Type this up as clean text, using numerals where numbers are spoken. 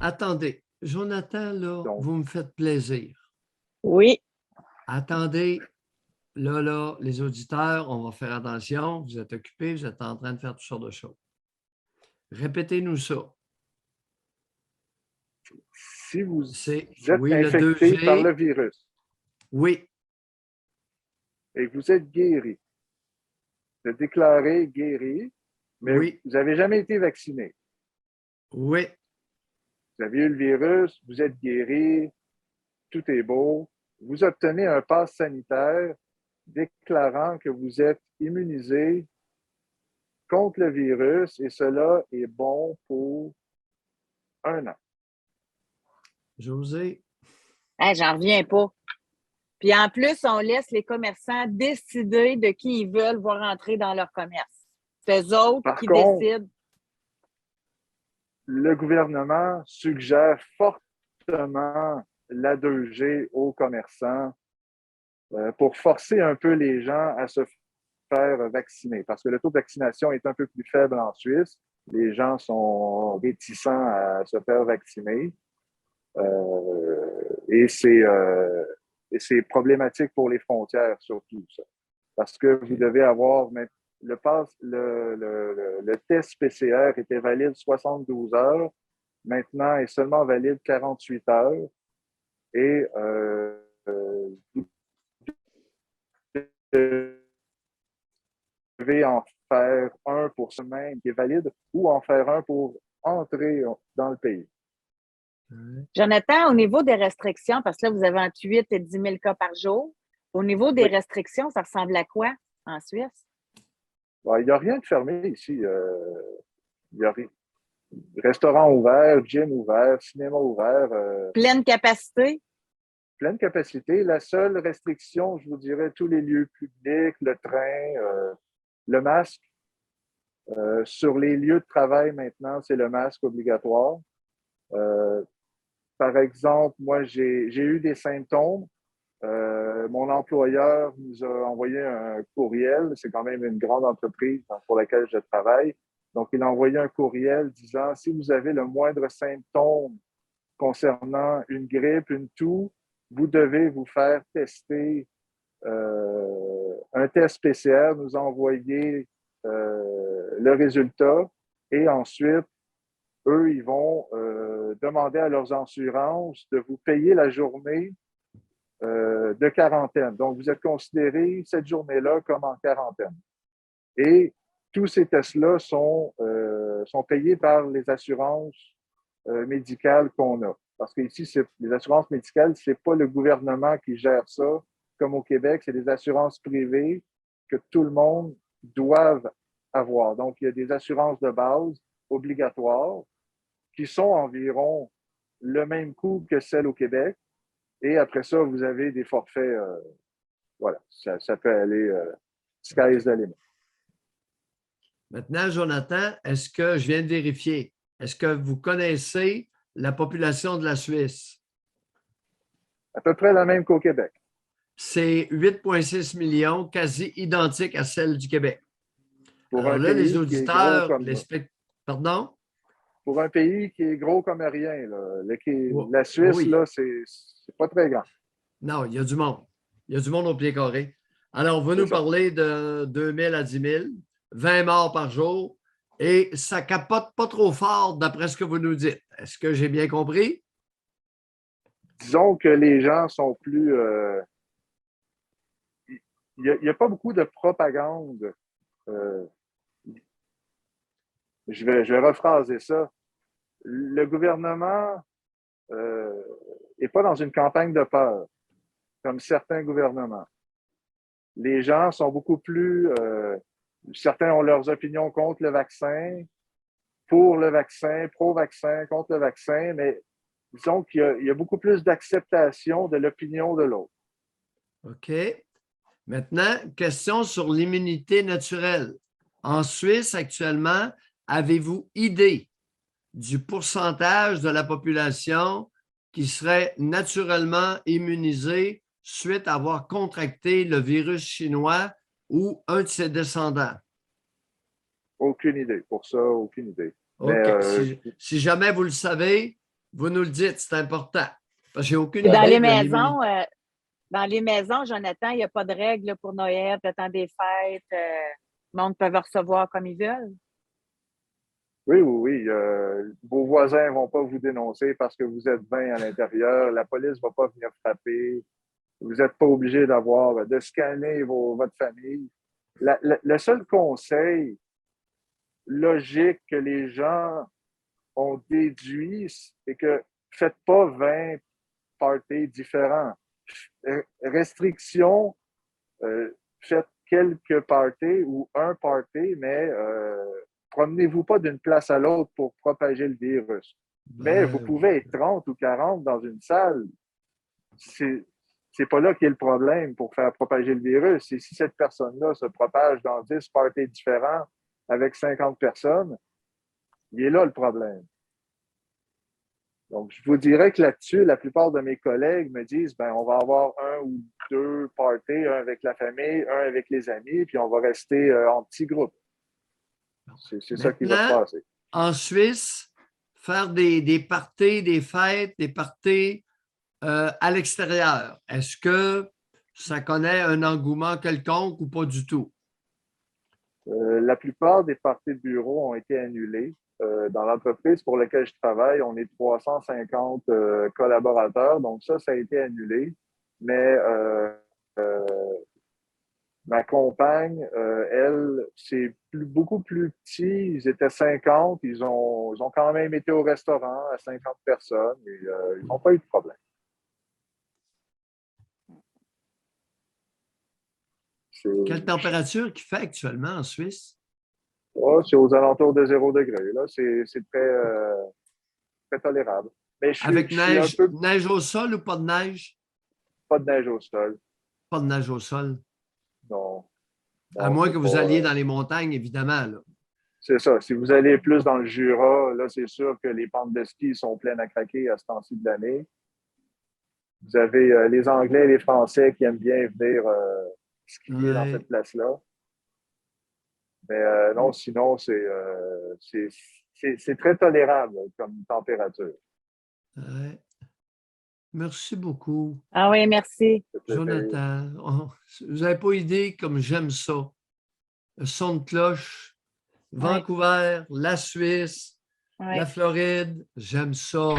attendez. Jonathan, là, Donc, vous me faites plaisir. Oui. Attendez, là, les auditeurs, on va faire attention. Vous êtes occupés, vous êtes en train de faire toutes sortes de choses. Répétez-nous ça. si vous C'est, êtes oui, le infecté 2G. par le virus Oui, et que vous êtes guéri, vous êtes déclaré guéri, mais oui, vous n'avez jamais été vacciné. oui. Vous avez eu le virus, vous êtes guéri, tout est beau. Vous obtenez un pass sanitaire déclarant que vous êtes immunisé contre le virus et cela est bon pour 1 an. José, Hey, j'en reviens pas. Puis en plus, on laisse les commerçants décider de qui ils veulent voir entrer dans leur commerce. C'est eux autres Par qui contre, décident. le gouvernement suggère fortement la 2G aux commerçants pour forcer un peu les gens à se faire vacciner. Parce que le taux de vaccination est un peu plus faible en Suisse. Les gens sont réticents à se faire vacciner. Et c'est problématique pour les frontières, surtout, ça. Parce que vous devez avoir le test PCR était valide 72 heures. Maintenant, est seulement valide 48 heures. Et vous devez en faire un pour semaine qui est valide ou en faire un pour entrer dans le pays. Jonathan, au niveau des restrictions, parce que là, vous avez entre 8 et 10 000 cas par jour, au niveau des restrictions, ça ressemble à quoi en Suisse? Il n'y a rien de fermé ici. Il y a rien. Restaurant ouvert, gym ouvert, cinéma ouvert. Pleine capacité? Pleine capacité. La seule restriction, je vous dirais, tous les lieux publics, le train, le masque. Sur les lieux de travail maintenant, c'est le masque obligatoire. Par exemple, moi, j'ai eu des symptômes. Mon employeur nous a envoyé un courriel. C'est quand même une grande entreprise pour laquelle je travaille. Donc, il a envoyé un courriel disant, si vous avez le moindre symptôme concernant une grippe, une toux, vous devez vous faire tester un test PCR, nous envoyer le résultat et ensuite, eux, ils vont demander à leurs assurances de vous payer la journée de quarantaine. Donc, vous êtes considéré cette journée-là comme en quarantaine. Et tous ces tests-là sont payés par les assurances médicales qu'on a. Parce qu'ici, les assurances médicales, c'est pas le gouvernement qui gère ça. Comme au Québec, c'est des assurances privées que tout le monde doit avoir. Donc, il y a des assurances de base obligatoires qui sont environ le même coût que celles au Québec. Et après ça, vous avez des forfaits. Voilà, ça peut aller sky is the limit. Maintenant, Jonathan, est-ce que je viens de vérifier? Est-ce que vous connaissez la population de la Suisse? À peu près la même qu'au Québec. C'est 8,6 millions, quasi identique à celle du Québec. Pour Alors un là, les pays qui est gros auditeurs, comme pardon? pour un pays qui est gros comme rien. Là. La Suisse, Oui. là, c'est pas très grand. Non, il y a du monde. Il y a du monde au pied carré. Alors, on va nous parler de 2 000 à 10 000, 20 morts par jour, et ça capote pas trop fort d'après ce que vous nous dites. Est-ce que j'ai bien compris? Disons que les gens sont plus... Il n'y a pas beaucoup de propagande. Je vais rephraser ça. Le gouvernement n'est pas dans une campagne de peur, comme certains gouvernements. Les gens sont beaucoup plus... certains ont leurs opinions contre le vaccin, pour le vaccin, pro-vaccin, contre le vaccin, mais disons qu'il y a beaucoup plus d'acceptation de l'opinion de l'autre. OK. Maintenant, question sur l'immunité naturelle. En Suisse, actuellement, avez-vous idée du pourcentage de la population qui serait naturellement immunisée suite à avoir contracté le virus chinois ou un de ses descendants? Aucune idée. Pour ça, aucune idée. OK. Mais, Si jamais vous le savez, Vous nous le dites, c'est important. Parce que j'ai aucune Puis idée dans les de maisons, l'immunité. dans les maisons, Jonathan, il n'y a pas de règles là, pour Noël, le temps des fêtes. Le monde peut recevoir comme ils veulent. Oui, oui, oui. Vos voisins ne vont pas vous dénoncer parce que vous êtes 20 à l'intérieur. La police ne va pas venir frapper. Vous n'êtes pas obligé de scanner votre famille. Le seul conseil logique que les gens ont déduit, c'est que faites pas 20 parties différents. Restriction, faites quelques parties ou un party, mais promenez-vous pas d'une place à l'autre pour propager le virus. Mais vous pouvez être 30 ou 40 dans une salle. C'est pas là qu'est le problème pour faire propager le virus. Et si cette personne-là se propage dans 10 parties différents avec 50 personnes, il est là le problème. Donc, je vous dirais que là-dessus, la plupart de mes collègues me disent, on va avoir un ou deux parties, un avec la famille, un avec les amis, puis on va rester en petits groupes. C'est ça qui va se passer. En Suisse, faire des parties, des fêtes, des parties à l'extérieur, est-ce que ça connaît un engouement quelconque ou pas du tout? La plupart des parties de bureau ont été annulées. Dans l'entreprise pour laquelle je travaille, on est 350 collaborateurs, donc ça a été annulé. Mais ma compagne, elle, c'est beaucoup plus petit. Ils étaient 50. Ils ont quand même été au restaurant à 50 personnes et ils n'ont pas eu de problème. Quelle température qu'il fait actuellement en Suisse? Oh, c'est aux alentours de 0 degré. Là, c'est très, très tolérable. Mais Avec neige au sol ou pas de neige? Pas de neige au sol. Pas de neige au sol? Non. À moins que vous alliez dans les montagnes, évidemment. Là. C'est ça. Si vous allez plus dans le Jura, là, c'est sûr que les pentes de ski sont pleines à craquer à ce temps-ci de l'année. Vous avez les Anglais et les Français qui aiment bien venir skier dans cette place-là. Mais non, sinon, c'est très tolérable comme température. Ouais. Merci beaucoup. Ah oui, merci. Jonathan, vous n'avez pas idée comme j'aime ça. Le son de cloche, Vancouver, la Suisse, la Floride, j'aime ça.